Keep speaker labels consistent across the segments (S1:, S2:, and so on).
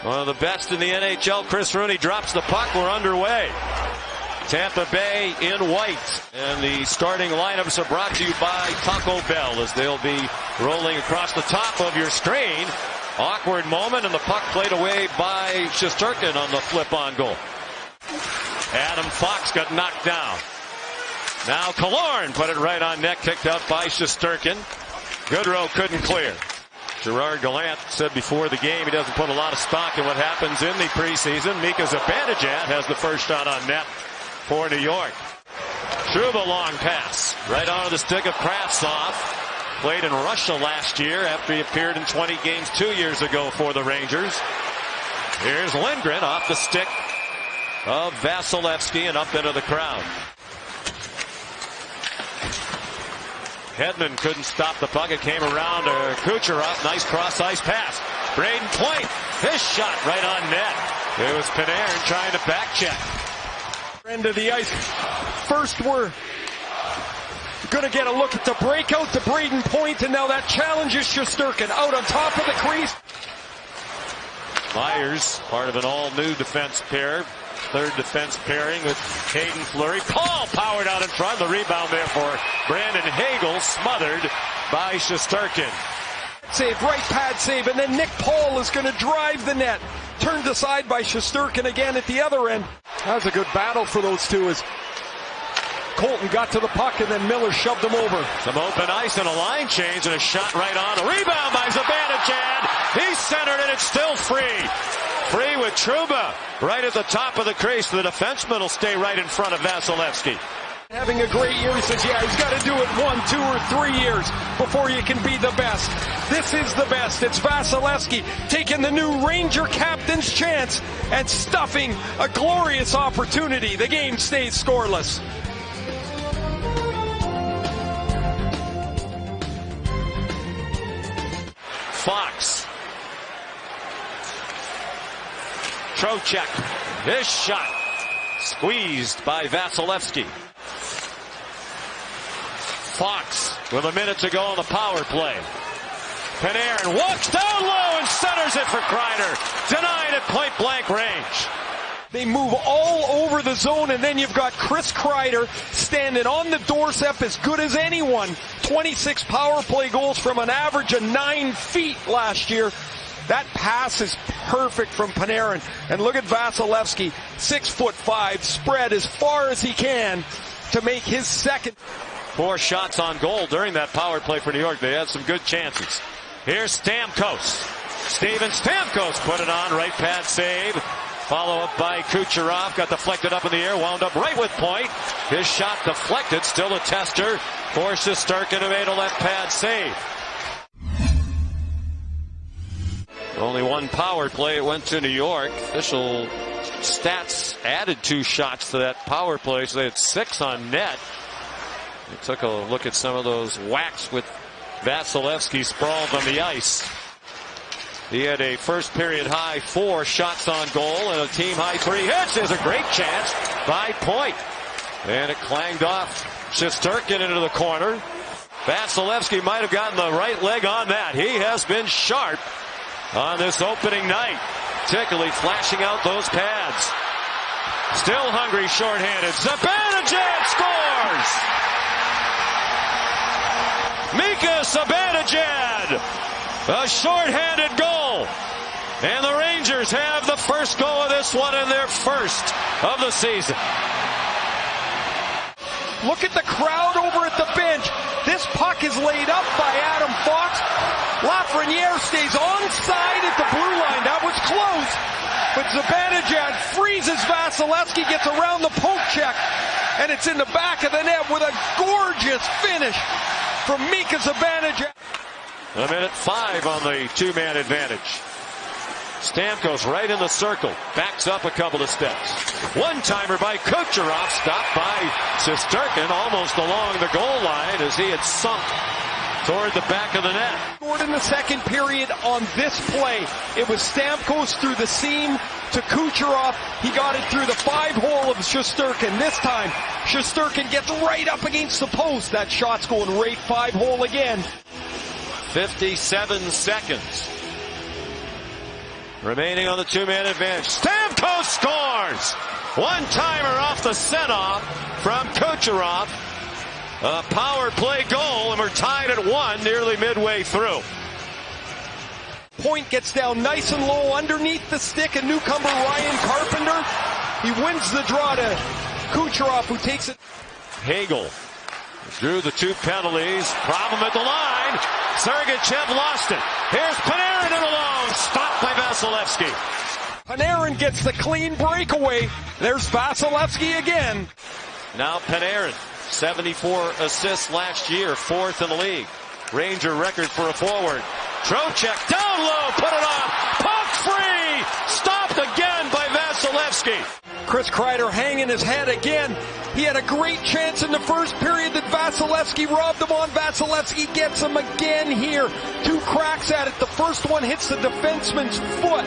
S1: One of the best in the NHL. Chris Rooney drops the puck. We're underway. Tampa Bay in white. And the starting lineups are brought to you by Taco Bell as they'll be rolling across the top of your screen. Awkward moment, and the puck played away by Shesterkin on the flip-on goal. Adam Fox got knocked down. Now Killorn put it right on net, kicked out by Shesterkin. Goodrow couldn't clear. Gerard Gallant said before the game he doesn't put a lot of stock in what happens in the preseason. Mika Zibanejad has the first shot on net for New York. Trouba long pass right onto the stick of Kravtsov. Played in Russia last year after he appeared in 20 games 2 years ago for the Rangers. Here's Lindgren off the stick of Vasilevsky and up into the crowd. Hedman couldn't stop the puck. It came around to Kucherov. Nice cross-ice pass. Braden Point, his shot right on net. It was Panarin trying to back check.
S2: End of the ice. First we're going to get a look at the breakout to Braden Point, and now that challenges Shesterkin out on top of the crease.
S1: Myers, part of an all-new defense pair. Third defense pairing with Hayden Fleury. Paul powered out in front. The rebound there for Brandon Hagel, smothered by Shesterkin.
S2: Save, right pad save, and then Nick Paul is going to drive the net. Turned aside by Shesterkin again at the other end. That was a good battle for those two as Colton got to the puck and then Miller shoved him over.
S1: Some open ice and a line change and a shot right on. A rebound by Zibanejad. He's centered and it's still free. Free with Trouba right at the top of the crease. The defenseman will stay right in front of Vasilevsky.
S2: Having a great year, he says, yeah, he's got to do it 1, 2, or 3 years before you can be the best. This is the best. It's Vasilevsky taking the new Ranger captain's chance and stuffing a glorious opportunity. The game stays scoreless.
S1: Fox. Trocheck. His shot. Squeezed by Vasilevsky. Fox with a minute to go on the power play. Panarin walks down low and centers it for Kreider. Denied at point-blank range.
S2: They move all over the zone, and then you've got Chris Kreider standing on the doorstep as good as anyone. 26 power play goals from an average of 9 feet last year. That pass is perfect from Panarin. And look at Vasilevsky, 6'5", spread as far as he can to make his second.
S1: 4 shots on goal during that power play for New York. They had some good chances. Here's Stamkos. Steven Stamkos put it on. Right pad save. Follow up by Kucherov. Got deflected up in the air. Wound up right with Point. His shot deflected. Still a tester for Shesterkin, who made a left pad save. Only 1 power play. It went to New York. Official stats added 2 shots to that power play, so they had 6 on net. They took a look at some of those whacks with Vasilevsky sprawled on the ice. He had a first period high 4 shots on goal and a team high 3 hits. There's a great chance by Point. And it clanged off Shesterkin into the corner. Vasilevsky might have gotten the right leg on that. He has been sharp on this opening night. Particularly flashing out those pads. Still hungry, shorthanded. Zibanejad scores! Mika Zibanejad, a shorthanded goal. And the Rangers have the first goal of this one and their first of the season.
S2: Look at the crowd over at the bench. This puck is laid up by Adam Fox. Lafreniere stays onside at the blue line. That was close. But Zibanejad freezes Vasilevsky, gets around the poke check, and it's in the back of the net with a gorgeous finish from Mika Zibanejad.
S1: A minute 5 on the 2-man advantage. Stamkos right in the circle. Backs up a couple of steps. One-timer by Kucherov. Stopped by Shesterkin almost along the goal line as he had sunk toward the back of the net.
S2: Scored in the second period on this play. It was Stamkos through the seam to Kucherov. He got it through the 5-hole of Shesterkin. This time, Shesterkin gets right up against the post. That shot's going right 5-hole again.
S1: 57 seconds. Remaining on the two-man advantage. Stamkos scores! One-timer off the set-off from Kucherov. A power play goal, and we're tied at 1 nearly midway through.
S2: Point gets down nice and low underneath the stick, and newcomer Ryan Carpenter. He wins the draw to Kucherov, who takes it.
S1: Hagel drew the 2 penalties. Problem at the line. Sergachev lost it. Here's Panarin in alone. Stopped by Vasilevsky.
S2: Panarin gets the clean breakaway. There's Vasilevsky again.
S1: Now Panarin, 74 assists last year, 4th in the league. Ranger record for a forward. Trocheck down low, put it on. Puck free. Stopped again by Vasilevsky.
S2: Chris Kreider hanging his head again. He had a great chance in the first period that Vasilevsky robbed him on. Vasilevsky gets him again here. 2 cracks at it. The first one hits the defenseman's foot.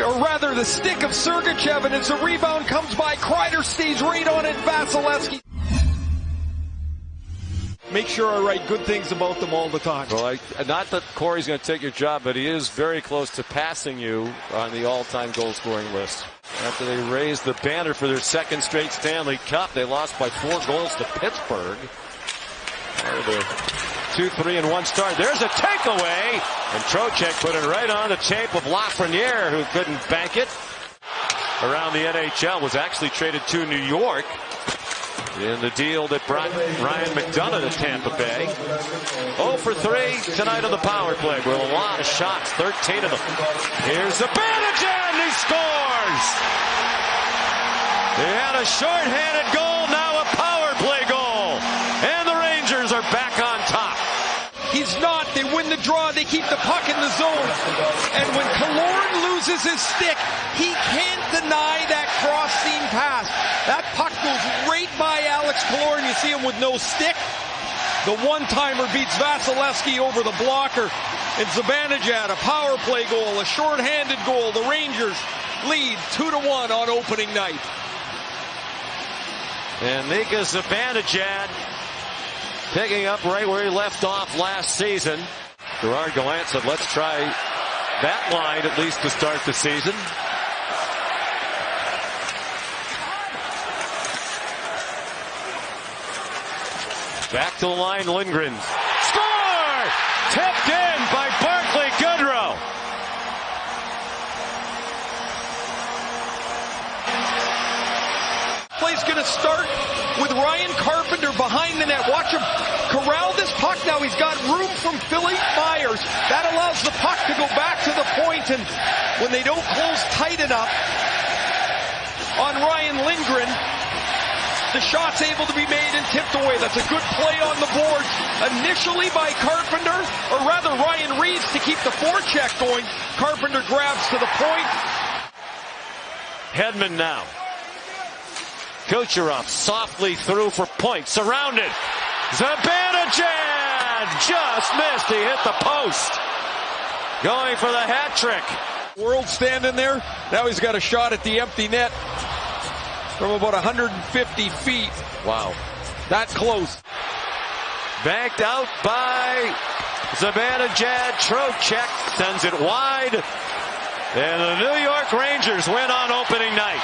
S2: Or rather, the stick of Sergachev, and as the rebound comes by, Kreider stays right on it. Vasilevsky. Make sure I write good things about them all the time.
S1: Well, not that Corey's going to take your job, but he is very close to passing you on the all-time goal-scoring list. After they raised the banner for their 2nd straight Stanley Cup, they lost by 4 goals to Pittsburgh. The 2-3-1 start. There's a takeaway, and Trocheck put it right on the tape of Lafreniere, who couldn't bank it. Around the NHL, was actually traded to New York in the deal that brought Ryan McDonough to Tampa Bay. 0 for 3 tonight on the power play with a lot of shots, 13 of them. Here's Zibanejad, he scores! He had a short-handed goal, now a power play goal. And the Rangers are back on top.
S2: He's not. They win the draw. They keep the puck in the zone. And when Killorn loses his stick, he can't deny that cross-seam pass. That puck goes right by Alex Killorn. You see him with no stick. The one-timer beats Vasilevsky over the blocker. And Zibanejad, a power play goal, a short-handed goal. The Rangers lead 2-1 on opening night.
S1: And Mika Zibanejad picking up right where he left off last season. Gerard Gallant said, let's try that line at least to start the season. Back to the line, Lindgren. Score! Tipped in by Barclay Goodrow.
S2: Play's going to start with Ryan Carpenter behind the net. Watch him corral this puck now. He's got room from Philippe Myers. That allows the puck to go back to the point, and when they don't close tight enough on Ryan Lindgren, the shot's able to be made and tipped away. That's a good play on the board. Initially by Carpenter, or rather Ryan Reeves to keep the forecheck going. Carpenter grabs to the point.
S1: Hedman now. Kucherov softly through for point. Surrounded. Zibanejad just missed. He hit the post. Going for the hat trick.
S2: World standing there. Now he's got a shot at the empty net from about 150 feet.
S1: Wow.
S2: That close.
S1: Banked out by Zibanejad. Trocheck sends it wide. And the New York Rangers win on opening night.